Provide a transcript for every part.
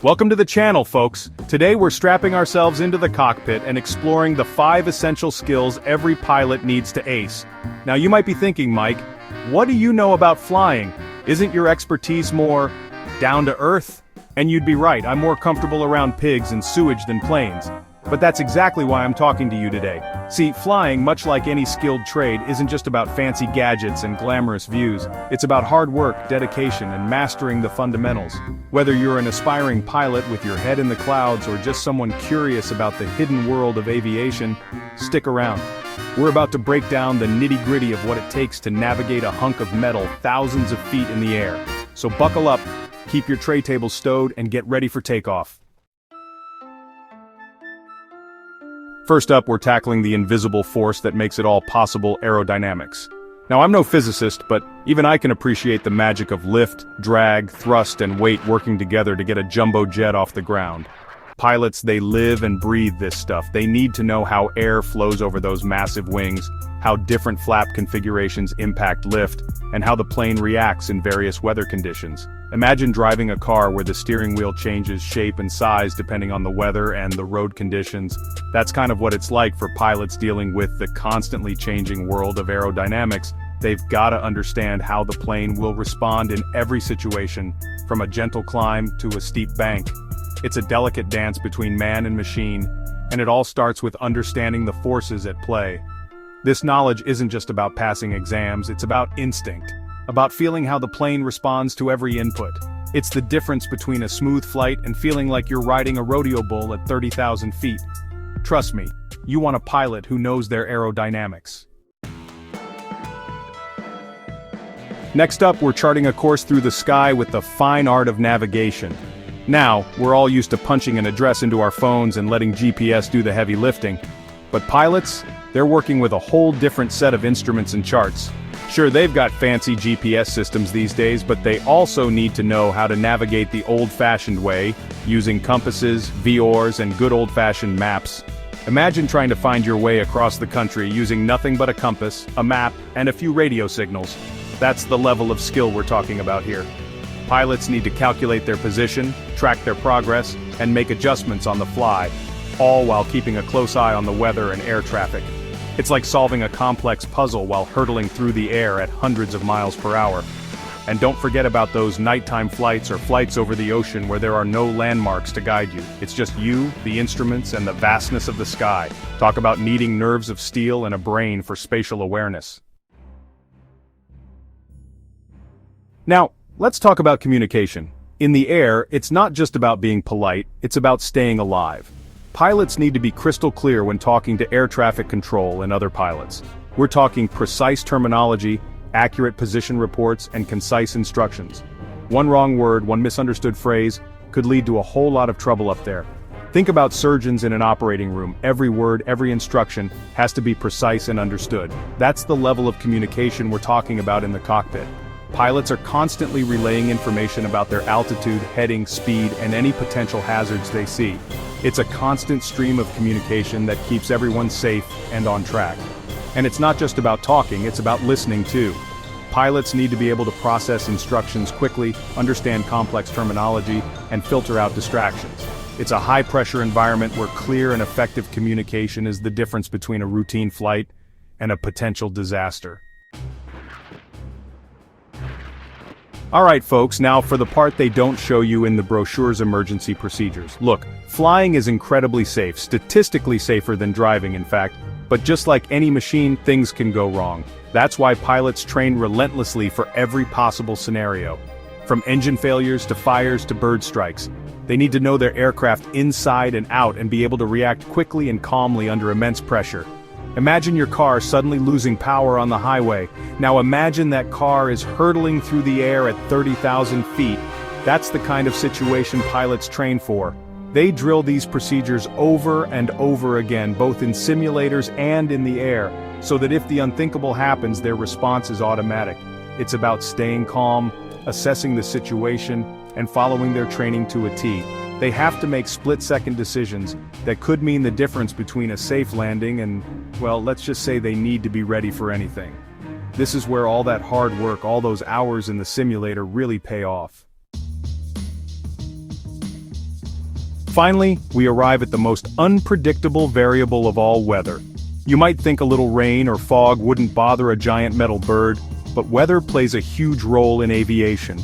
Welcome to the channel, folks. Today we're strapping ourselves into the cockpit and exploring the 5 essential skills every pilot needs to ace. Now you might be thinking, Mike, what do you know about flying? Isn't your expertise more down to earth? And you'd be right, I'm more comfortable around pigs and sewage than planes. But that's exactly why I'm talking to you today. See, flying, much like any skilled trade, isn't just about fancy gadgets and glamorous views. It's about hard work, dedication, and mastering the fundamentals. Whether you're an aspiring pilot with your head in the clouds or just someone curious about the hidden world of aviation, stick around. We're about to break down the nitty-gritty of what it takes to navigate a hunk of metal thousands of feet in the air. So buckle up, keep your tray table stowed, and get ready for takeoff. First up, we're tackling the invisible force that makes it all possible: aerodynamics. Now, I'm no physicist, but even I can appreciate the magic of lift, drag, thrust, and weight working together to get a jumbo jet off the ground. Pilots, they live and breathe this stuff. They need to know how air flows over those massive wings, how different flap configurations impact lift, and how the plane reacts in various weather conditions. Imagine driving a car where the steering wheel changes shape and size depending on the weather and the road conditions. That's kind of what it's like for pilots dealing with the constantly changing world of aerodynamics. They've got to understand how the plane will respond in every situation, from a gentle climb to a steep bank. It's a delicate dance between man and machine, and it all starts with understanding the forces at play. This knowledge isn't just about passing exams, it's about instinct. About feeling how the plane responds to every input. It's the difference between a smooth flight and feeling like you're riding a rodeo bull at 30,000 feet. Trust me, you want a pilot who knows their aerodynamics. Next up, we're charting a course through the sky with the fine art of navigation. Now, we're all used to punching an address into our phones and letting GPS do the heavy lifting. But pilots, they're working with a whole different set of instruments and charts. Sure, they've got fancy GPS systems these days, but they also need to know how to navigate the old-fashioned way, using compasses, VORs, and good old-fashioned maps. Imagine trying to find your way across the country using nothing but a compass, a map, and a few radio signals. That's the level of skill we're talking about here. Pilots need to calculate their position, track their progress, and make adjustments on the fly, all while keeping a close eye on the weather and air traffic. It's like solving a complex puzzle while hurtling through the air at hundreds of miles per hour. And don't forget about those nighttime flights or flights over the ocean where there are no landmarks to guide you. It's just you, the instruments, and the vastness of the sky. Talk about needing nerves of steel and a brain for spatial awareness. Now, let's talk about communication. In the air, it's not just about being polite, it's about staying alive. Pilots need to be crystal clear when talking to air traffic control and other pilots. We're talking precise terminology, accurate position reports, and concise instructions. One wrong word, one misunderstood phrase, could lead to a whole lot of trouble up there. Think about surgeons in an operating room. Every word, every instruction has to be precise and understood. That's the level of communication we're talking about in the cockpit. Pilots are constantly relaying information about their altitude, heading, speed, and any potential hazards they see. It's a constant stream of communication that keeps everyone safe and on track. And it's not just about talking, it's about listening too. Pilots need to be able to process instructions quickly, understand complex terminology, and filter out distractions. It's a high-pressure environment where clear and effective communication is the difference between a routine flight and a potential disaster. Alright folks, now for the part they don't show you in the brochure's emergency procedures. Look, flying is incredibly safe, statistically safer than driving in fact, but just like any machine, things can go wrong. That's why pilots train relentlessly for every possible scenario. From engine failures to fires to bird strikes. They need to know their aircraft inside and out and be able to react quickly and calmly under immense pressure. Imagine your car suddenly losing power on the highway. Now imagine that car is hurtling through the air at 30,000 feet. That's the kind of situation pilots train for. They drill these procedures over and over again, both in simulators and in the air, so that if the unthinkable happens, their response is automatic. It's about staying calm, assessing the situation, and following their training to a T. They have to make split-second decisions that could mean the difference between a safe landing and, well, let's just say they need to be ready for anything. This is where all that hard work, all those hours in the simulator really pay off. Finally, we arrive at the most unpredictable variable of all: weather. You might think a little rain or fog wouldn't bother a giant metal bird, but weather plays a huge role in aviation.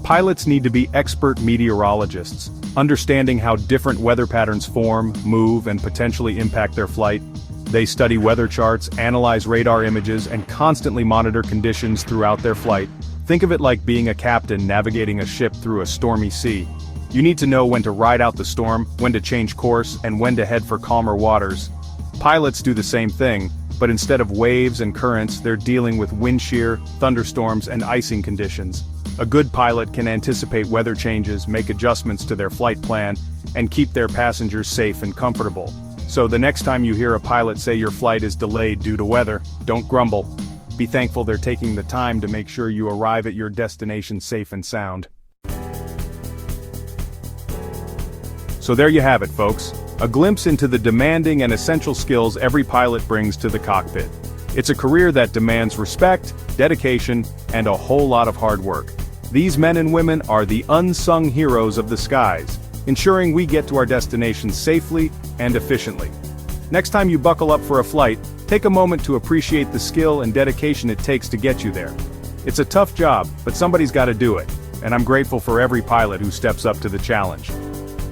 Pilots need to be expert meteorologists, understanding how different weather patterns form, move, and potentially impact their flight. They study weather charts, analyze radar images, and constantly monitor conditions throughout their flight. Think of it like being a captain navigating a ship through a stormy sea. You need to know when to ride out the storm, when to change course, and when to head for calmer waters. Pilots do the same thing, but instead of waves and currents, they're dealing with wind shear, thunderstorms, and icing conditions. A good pilot can anticipate weather changes, make adjustments to their flight plan, and keep their passengers safe and comfortable. So the next time you hear a pilot say your flight is delayed due to weather, don't grumble. Be thankful they're taking the time to make sure you arrive at your destination safe and sound. So there you have it, folks. A glimpse into the demanding and essential skills every pilot brings to the cockpit. It's a career that demands respect, dedication, and a whole lot of hard work. These men and women are the unsung heroes of the skies, ensuring we get to our destination safely and efficiently. Next time you buckle up for a flight, take a moment to appreciate the skill and dedication it takes to get you there. It's a tough job, but somebody's got to do it, and I'm grateful for every pilot who steps up to the challenge.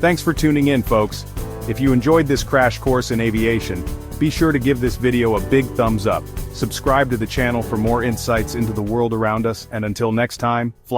Thanks for tuning in, folks. If you enjoyed this crash course in aviation, be sure to give this video a big thumbs up. Subscribe to the channel for more insights into the world around us, and until next time, fly